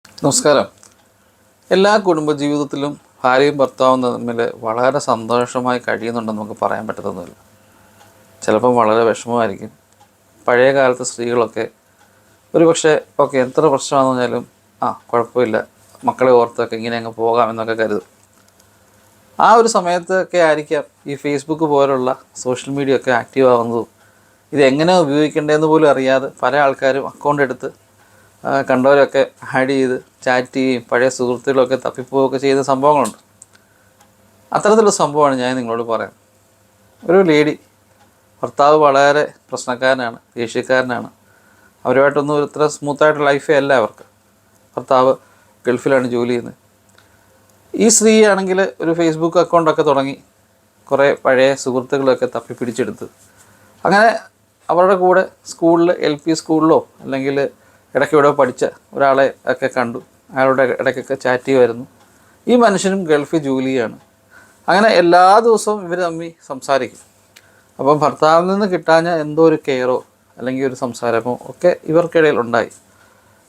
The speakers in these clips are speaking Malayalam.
നമസ്കാരം. എല്ലാ കുടുംബജീവിതത്തിലും ഭാര്യയും ഭർത്താവും തമ്മിൽ വളരെ സന്തോഷമായി കഴിയുന്നുണ്ടെന്ന് നമുക്ക് പറയാൻ പറ്റത്തൊന്നുമില്ല. ചിലപ്പം വളരെ വിഷമമായിരിക്കും. പഴയ കാലത്തെ സ്ത്രീകളൊക്കെ ഒരു പക്ഷേ എത്ര പ്രശ്നമാണെന്ന് പറഞ്ഞാലും കുഴപ്പമില്ല, മക്കളെ ഓർത്തൊക്കെ ഇങ്ങനെ അങ്ങ് പോകാം എന്നൊക്കെ കരുതും. ആ ഒരു സമയത്തൊക്കെ ആയിരിക്കാം ഈ ഫേസ്ബുക്ക് പോലുള്ള സോഷ്യൽ മീഡിയ ഒക്കെ ആക്റ്റീവ് ആവുന്നതും ഇതെങ്ങനെ ഉപയോഗിക്കേണ്ടതെന്ന് പോലും അറിയാതെ പല ആൾക്കാരും അക്കൗണ്ട് എടുത്ത് കണ്ടവരൊക്കെ ആഡ് ചെയ്ത് ചാറ്റ് ചെയ്യുകയും പഴയ സുഹൃത്തുക്കളൊക്കെ തപ്പിപ്പോവുകയൊക്കെ ചെയ്യുന്ന സംഭവങ്ങളുണ്ട്. അത്തരത്തിലുള്ള സംഭവമാണ് ഞാൻ നിങ്ങളോട് പറയാം. ഒരു ലേഡി, ഭർത്താവ് വളരെ പ്രശ്നക്കാരനാണ്, ദേഷ്യക്കാരനാണ്, അവരുമായിട്ടൊന്നും ഇത്ര സ്മൂത്തായിട്ട് ലൈഫേ അല്ല അവർക്ക്. ഭർത്താവ് ഗൾഫിലാണ് ജോലി ചെയ്യുന്നത്. ഈ സ്ത്രീ ആണെങ്കിൽ ഒരു ഫേസ്ബുക്ക് അക്കൗണ്ടൊക്കെ തുടങ്ങി കുറേ പഴയ സുഹൃത്തുക്കളൊക്കെ തപ്പി പിടിച്ചെടുത്ത് അങ്ങനെ അവരുടെ കൂടെ സ്കൂളിൽ LP സ്കൂളിലോ അല്ലെങ്കിൽ ഇടയ്ക്ക് ഇവിടെ പഠിച്ച ഒരാളെ ഒക്കെ കണ്ടു. അയാളുടെ ഇടയ്ക്കൊക്കെ ചാറ്റ് ചെയ്യുമായിരുന്നു. ഈ മനുഷ്യനും ഗൾഫിൽ ജോലി ചെയ്യാണ്. അങ്ങനെ എല്ലാ ദിവസവും ഇവർ തമ്മിൽ സംസാരിക്കും. അപ്പം ഭർത്താവിൽ നിന്ന് കിട്ടാഞ്ഞ എന്തോ ഒരു കെയറോ അല്ലെങ്കിൽ ഒരു സംസാരമോ ഒക്കെ ഇവർക്കിടയിൽ ഉണ്ടായി.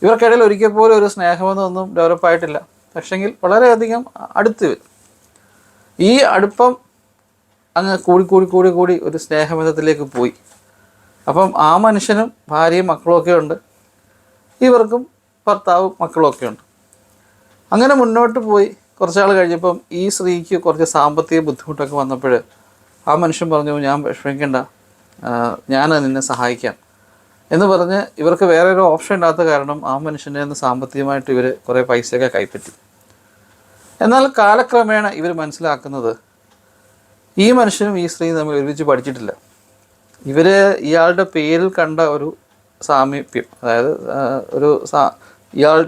ഇവർക്കിടയിൽ ഒരിക്കൽ പോലും ഒരു സ്നേഹമെന്നൊന്നും ഡെവലപ്പായിട്ടില്ല. പക്ഷെങ്കിൽ വളരെയധികം അടുത്ത് വരും. ഈ അടുപ്പം അങ്ങ് കൂടി ഒരു സ്നേഹബന്ധത്തിലേക്ക് പോയി. അപ്പം ആ മനുഷ്യനും ഭാര്യയും മക്കളുമൊക്കെ ഉണ്ട്, ഇവർക്കും ഭർത്താവും മക്കളുമൊക്കെ ഉണ്ട്. അങ്ങനെ മുന്നോട്ട് പോയി കുറച്ചാൾ കഴിഞ്ഞപ്പം ഈ സ്ത്രീക്ക് കുറച്ച് സാമ്പത്തിക ബുദ്ധിമുട്ടൊക്കെ വന്നപ്പോൾ ആ മനുഷ്യൻ പറഞ്ഞു, ഞാൻ വിഷമിക്കേണ്ട, ഞാൻ നിന്നെ സഹായിക്കാം എന്ന് പറഞ്ഞ് ഇവർക്ക് വേറെ ഒരു ഓപ്ഷൻ ഇല്ലാത്ത കാരണം ആ മനുഷ്യൻ്റെ നിന്ന് സാമ്പത്തികമായിട്ട് ഇവർ കുറേ പൈസയൊക്കെ കൈപ്പറ്റി. എന്നാൽ കാലക്രമേണ ഇവർ മനസ്സിലാക്കുന്നത് ഈ മനുഷ്യനും ഈ സ്ത്രീയും തമ്മിൽ ഒരുമിച്ച് പഠിച്ചിട്ടില്ല. ഇയാളുടെ പേരിൽ കണ്ട ഒരു സാമീപ്യം, അതായത്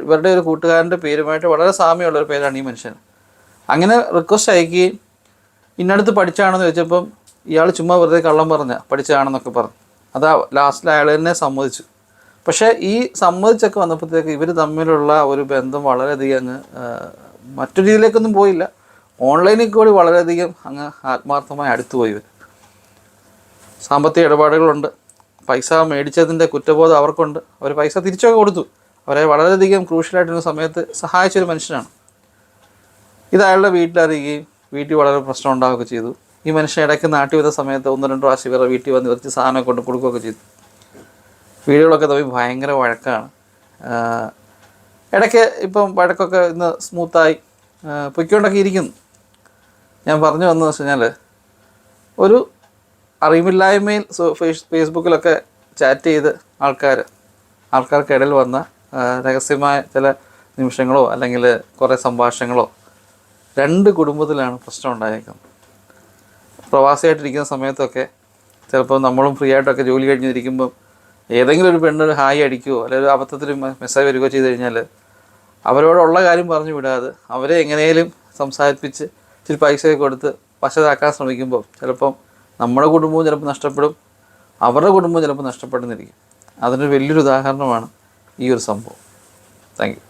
ഇവരുടെ ഒരു കൂട്ടുകാരൻ്റെ പേരുമായിട്ട് വളരെ സാമ്യമുള്ളൊരു പേരാണ് ഈ മനുഷ്യൻ. അങ്ങനെ റിക്വസ്റ്റ് അയക്കുകയും ഇന്നടുത്ത് പഠിച്ചാണെന്ന് ചോദിച്ചപ്പം ഇയാൾ ചുമ്മാ വെറുതെ കള്ളം പഠിച്ചതാണെന്നൊക്കെ പറഞ്ഞു. അതാ ലാസ്റ്റിൽ അയാൾ തന്നെ സമ്മതിച്ചു. പക്ഷേ ഈ സമ്മതിച്ചൊക്കെ വന്നപ്പോഴത്തേക്ക് ഇവർ തമ്മിലുള്ള ഒരു ബന്ധം വളരെയധികം അങ്ങ് മറ്റൊരു രീതിയിലേക്കൊന്നും പോയില്ല, ഓൺലൈനിൽ കൂടി വളരെയധികം അങ്ങ് ആത്മാർത്ഥമായി അടുത്തുപോയി. ഇവർ സാമ്പത്തിക ഇടപാടുകളുണ്ട്, പൈസ മേടിച്ചതിൻ്റെ കുറ്റബോധം അവർക്കുണ്ട്, അവർ പൈസ തിരിച്ചൊക്കെ കൊടുത്തു. അവരെ വളരെയധികം ക്രൂഷ്യലായിട്ടുള്ള സമയത്ത് സഹായിച്ചൊരു മനുഷ്യനാണ്. ഇത് അയാളുടെ വീട്ടിലറിയുകയും വീട്ടിൽ വളരെ പ്രശ്നം ഉണ്ടാവുകയൊക്കെ ചെയ്തു. ഈ മനുഷ്യൻ ഇടയ്ക്ക് നാട്ടിൽ വരുന്ന സമയത്ത് 1-2 പ്രാവശ്യം ഇവരുടെ വീട്ടിൽ വന്ന് കുറച്ച് സാധനം കൊണ്ട് കൊടുക്കുകയൊക്കെ ചെയ്തു. വീടുകളൊക്കെ തമ്മിൽ ഭയങ്കര വഴക്കാണ്. ഇടയ്ക്ക് ഇപ്പം വഴക്കൊക്കെ ഇന്ന് സ്മൂത്തായി പൊയ്ക്കൊണ്ടൊക്കെ ഇരിക്കുന്നു. ഞാൻ പറഞ്ഞു വന്നതെന്ന് വെച്ച് കഴിഞ്ഞാൽ, ഒരു അറിവില്ലായ്മയിൽ ഫേസ്ബുക്കിലൊക്കെ ചാറ്റ് ചെയ്ത് ആൾക്കാർക്കിടയിൽ വന്ന രഹസ്യമായ ചില നിമിഷങ്ങളോ അല്ലെങ്കിൽ കുറേ സംഭാഷണങ്ങളോ 2 കുടുംബത്തിലാണ് പ്രശ്നം ഉണ്ടായേക്കുന്നത്. പ്രവാസിയായിട്ടിരിക്കുന്ന സമയത്തൊക്കെ ചിലപ്പോൾ നമ്മളും ഫ്രീ ആയിട്ടൊക്കെ ജോലി കഴിഞ്ഞിരിക്കുമ്പം ഏതെങ്കിലും ഒരു പെണ്ണൊരു ഹായ് അടിക്കുകയോ അല്ലെങ്കിൽ ഒരു അബദ്ധത്തിൽ മെസ്സേജ് വരികയോ ചെയ്ത് കഴിഞ്ഞാൽ അവരോടുള്ള കാര്യം പറഞ്ഞു വിടാതെ അവരെ എങ്ങനെയും സംസാരിപ്പിച്ച് ഇച്ചിരി പൈസയൊക്കെ കൊടുത്ത് വശതാക്കാൻ ശ്രമിക്കുമ്പോൾ ചിലപ്പം നമ്മുടെ കുടുംബവും ചിലപ്പോൾ നഷ്ടപ്പെടും, അവരുടെ കുടുംബവും ചിലപ്പോൾ നഷ്ടപ്പെടുന്നിരിക്കും. അതിനൊരു വലിയൊരു ഉദാഹരണമാണ് ഈ ഒരു സംഭവം. Thank you.